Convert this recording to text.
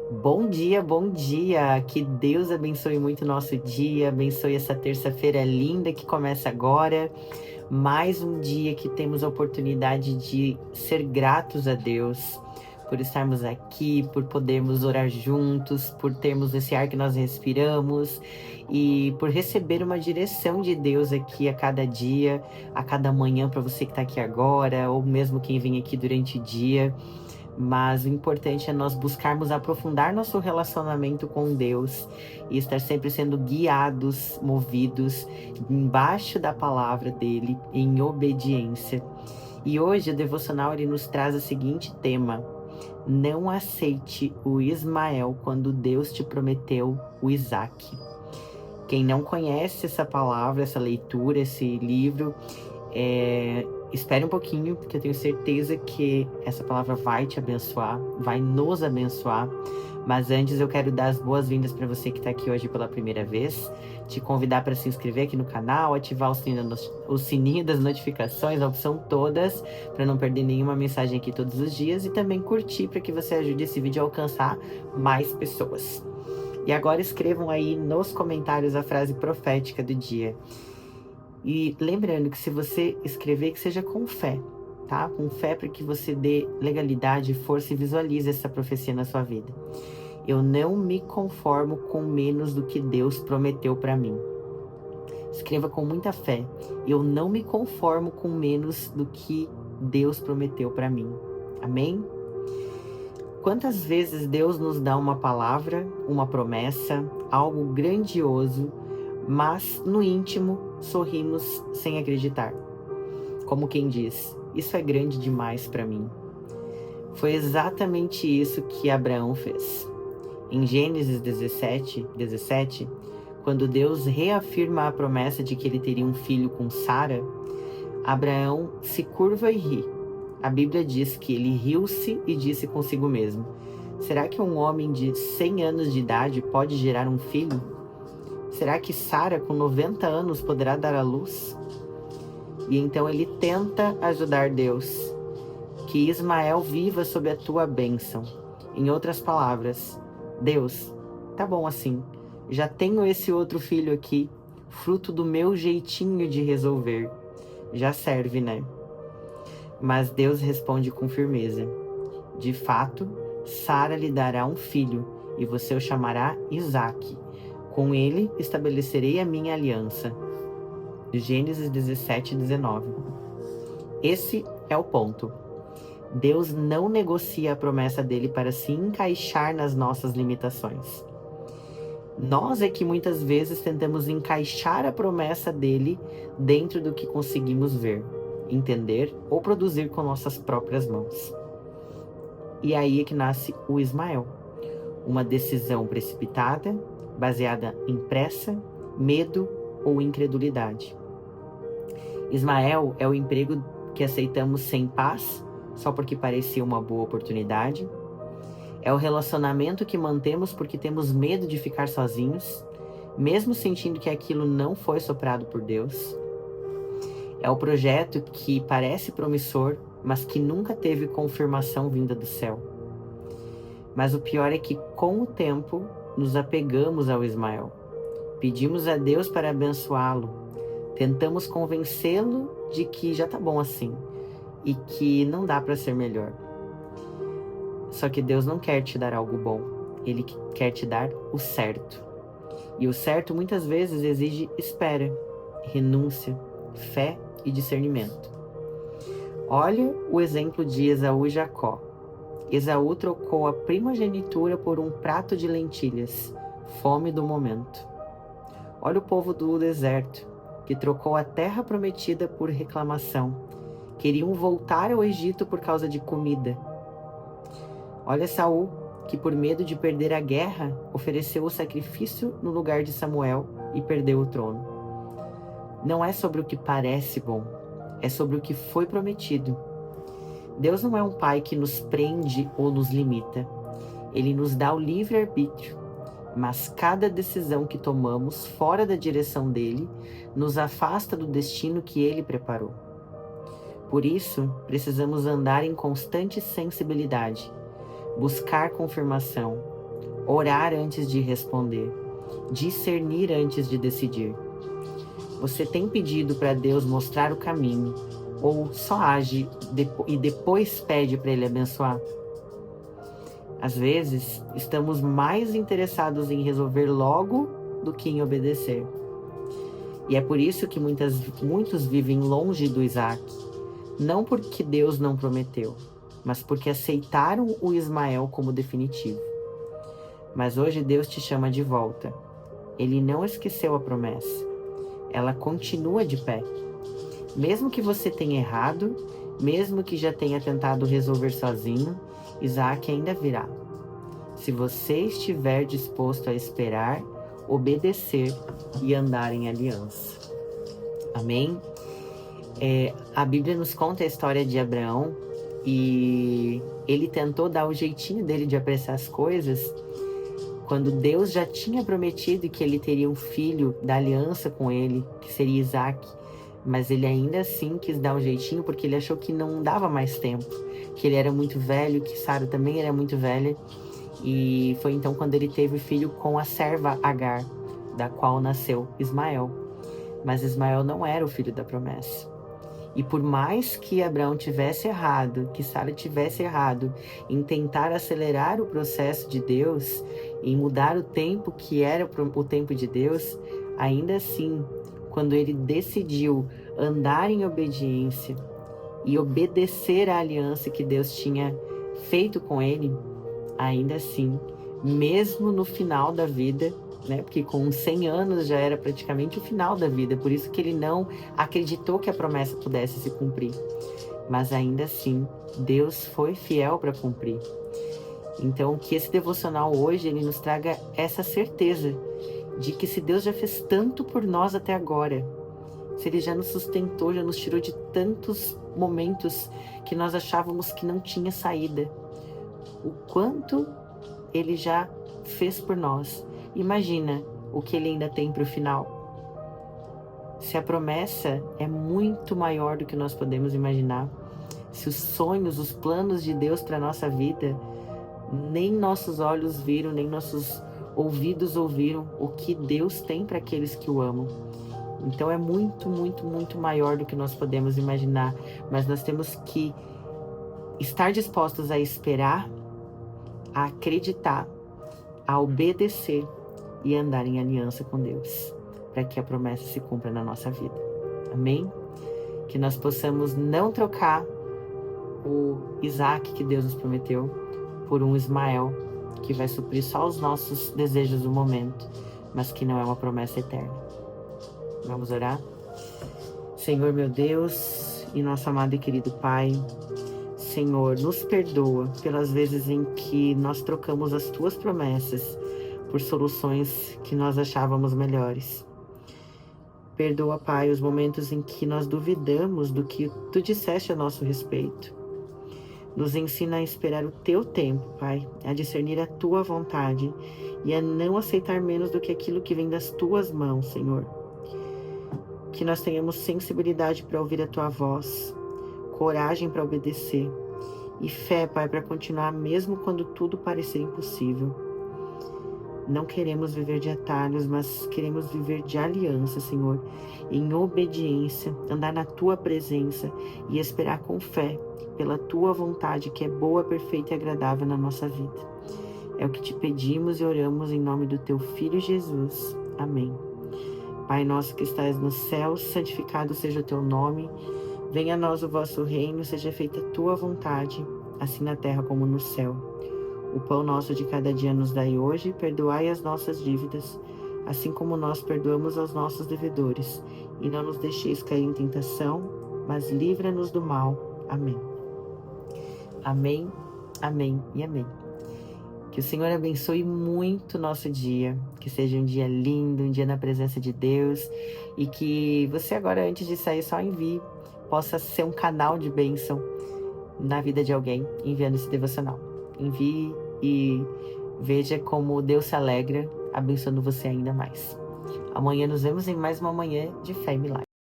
Bom dia, bom dia! Que Deus abençoe muito o nosso dia, abençoe essa terça-feira linda que começa agora. Mais um dia que temos a oportunidade de ser gratos a Deus por estarmos aqui, por podermos orar juntos, por termos esse ar que nós respiramos e por receber uma direção de Deus aqui a cada dia, a cada manhã para você que está aqui agora, ou mesmo quem vem aqui durante o dia. Mas o importante é nós buscarmos aprofundar nosso relacionamento com Deus e estar sempre sendo guiados, movidos embaixo da palavra dele, em obediência. E hoje o devocional ele nos traz o seguinte tema: não aceite o Ismael quando Deus te prometeu o Isaque. Quem não conhece essa palavra, essa leitura, esse livro, espere um pouquinho, porque eu tenho certeza que essa palavra vai te abençoar, vai nos abençoar. Mas antes eu quero dar as boas-vindas para você que está aqui hoje pela primeira vez, te convidar para se inscrever aqui no canal, ativar o sininho das notificações, a opção todas, para não perder nenhuma mensagem aqui todos os dias, e também curtir para que você ajude esse vídeo a alcançar mais pessoas. E agora escrevam aí nos comentários a frase profética do dia. E lembrando que se você escrever, que seja com fé, tá? Com fé para que você dê legalidade, força e visualize essa profecia na sua vida. Eu não me conformo com menos do que Deus prometeu para mim. Escreva com muita fé. Eu não me conformo com menos do que Deus prometeu para mim. Amém? Quantas vezes Deus nos dá uma palavra, uma promessa, algo grandioso, mas no íntimo sorrimos sem acreditar. Como quem diz, isso é grande demais para mim. Foi exatamente isso que Abraão fez. Em Gênesis 17, quando Deus reafirma a promessa de que ele teria um filho com Sara, Abraão se curva e ri. A Bíblia diz que ele riu-se e disse consigo mesmo: será que um homem de 100 anos de idade pode gerar um filho? Será que Sara, com 90 anos, poderá dar à luz? E então ele tenta ajudar Deus. Que Ismael viva sob a tua bênção. Em outras palavras, Deus, tá bom assim. Já tenho esse outro filho aqui, fruto do meu jeitinho de resolver. Já serve, né? Mas Deus responde com firmeza: de fato, Sara lhe dará um filho, e você o chamará Isaque. Com ele estabelecerei a minha aliança. Gênesis 17:19. Esse é o ponto. Deus não negocia a promessa dele para se encaixar nas nossas limitações. Nós é que muitas vezes tentamos encaixar a promessa dele dentro do que conseguimos ver, entender ou produzir com nossas próprias mãos. E aí é que nasce o Ismael. Uma decisão precipitada, baseada em pressa, medo ou incredulidade. Ismael é o emprego que aceitamos sem paz, só porque parecia uma boa oportunidade. É o relacionamento que mantemos porque temos medo de ficar sozinhos, mesmo sentindo que aquilo não foi soprado por Deus. É o projeto que parece promissor, mas que nunca teve confirmação vinda do céu. Mas o pior é que, com o tempo, nos apegamos ao Ismael. Pedimos a Deus para abençoá-lo. Tentamos convencê-lo de que já tá bom assim e que não dá para ser melhor. Só que Deus não quer te dar algo bom. Ele quer te dar o certo. E o certo muitas vezes exige espera, renúncia, fé e discernimento. Olha o exemplo de Esaú e Jacó. Esaú trocou a primogenitura por um prato de lentilhas, fome do momento. Olha o povo do deserto, que trocou a terra prometida por reclamação. Queriam voltar ao Egito por causa de comida. Olha Saul, que por medo de perder a guerra, ofereceu o sacrifício no lugar de Samuel e perdeu o trono. Não é sobre o que parece bom, é sobre o que foi prometido. Deus não é um pai que nos prende ou nos limita. Ele nos dá o livre-arbítrio, mas cada decisão que tomamos fora da direção dele nos afasta do destino que ele preparou. Por isso, precisamos andar em constante sensibilidade, buscar confirmação, orar antes de responder, discernir antes de decidir. Você tem pedido para Deus mostrar o caminho ou só age e depois pede para Ele abençoar? Às vezes, estamos mais interessados em resolver logo do que em obedecer. E é por isso que muitos vivem longe do Isaac. Não porque Deus não prometeu, mas porque aceitaram o Ismael como definitivo. Mas hoje Deus te chama de volta. Ele não esqueceu a promessa. Ela continua de pé. Mesmo que você tenha errado, mesmo que já tenha tentado resolver sozinho, Isaac ainda virá. Se você estiver disposto a esperar, obedecer e andar em aliança. Amém? A Bíblia nos conta a história de Abraão e ele tentou dar o jeitinho dele de apressar as coisas quando Deus já tinha prometido que ele teria um filho da aliança com ele, que seria Isaac. Mas ele ainda assim quis dar um jeitinho porque ele achou que não dava mais tempo, que ele era muito velho, que Sara também era muito velha. E foi então quando ele teve filho com a serva Agar, da qual nasceu Ismael. Mas Ismael não era o filho da promessa. E por mais que Abraão tivesse errado, que Sara tivesse errado em tentar acelerar o processo de Deus, em mudar o tempo que era o tempo de Deus, ainda assim, quando ele decidiu andar em obediência e obedecer à aliança que Deus tinha feito com ele, ainda assim, mesmo no final da vida, né, porque com 100 anos já era praticamente o final da vida, por isso que ele não acreditou que a promessa pudesse se cumprir. Mas ainda assim, Deus foi fiel para cumprir. Então, que esse devocional hoje, ele nos traga essa certeza de que se Deus já fez tanto por nós até agora, se Ele já nos sustentou, já nos tirou de tantos momentos que nós achávamos que não tinha saída, o quanto Ele já fez por nós. Imagina o que Ele ainda tem para o final. Se a promessa é muito maior do que nós podemos imaginar, se os sonhos, os planos de Deus para a nossa vida, nem nossos olhos viram, nem nossos ouvidos ouviram o que Deus tem para aqueles que o amam. Então é muito, muito, muito maior do que nós podemos imaginar, mas nós temos que estar dispostos a esperar, a acreditar, a obedecer e andar em aliança com Deus, para que a promessa se cumpra na nossa vida. Amém? Que nós possamos não trocar o Isaac que Deus nos prometeu por um Ismael que vai suprir só os nossos desejos do momento, mas que não é uma promessa eterna. Vamos orar? Senhor meu Deus e nosso amado e querido Pai, Senhor, nos perdoa pelas vezes em que nós trocamos as Tuas promessas por soluções que nós achávamos melhores. Perdoa, Pai, os momentos em que nós duvidamos do que Tu disseste a nosso respeito. Nos ensina a esperar o Teu tempo, Pai, a discernir a Tua vontade e a não aceitar menos do que aquilo que vem das Tuas mãos, Senhor. Que nós tenhamos sensibilidade para ouvir a Tua voz, coragem para obedecer e fé, Pai, para continuar mesmo quando tudo parecer impossível. Não queremos viver de atalhos, mas queremos viver de aliança, Senhor, em obediência, andar na Tua presença e esperar com fé pela Tua vontade, que é boa, perfeita e agradável na nossa vida. É o que te pedimos e oramos em nome do Teu Filho Jesus. Amém. Pai nosso que estás nos céus, santificado seja o Teu nome. Venha a nós o vosso reino, seja feita a Tua vontade, assim na terra como no céu. O pão nosso de cada dia nos dai hoje, perdoai as nossas dívidas, assim como nós perdoamos aos nossos devedores. E não nos deixeis cair em tentação, mas livra-nos do mal. Amém. Amém, amém e amém. Que o Senhor abençoe muito o nosso dia, que seja um dia lindo, um dia na presença de Deus, e que você agora, antes de sair, só envie, possa ser um canal de bênção na vida de alguém, enviando esse devocional. Envie e veja como Deus se alegra, abençoando você ainda mais. Amanhã nos vemos em mais uma manhã de fé e milagre.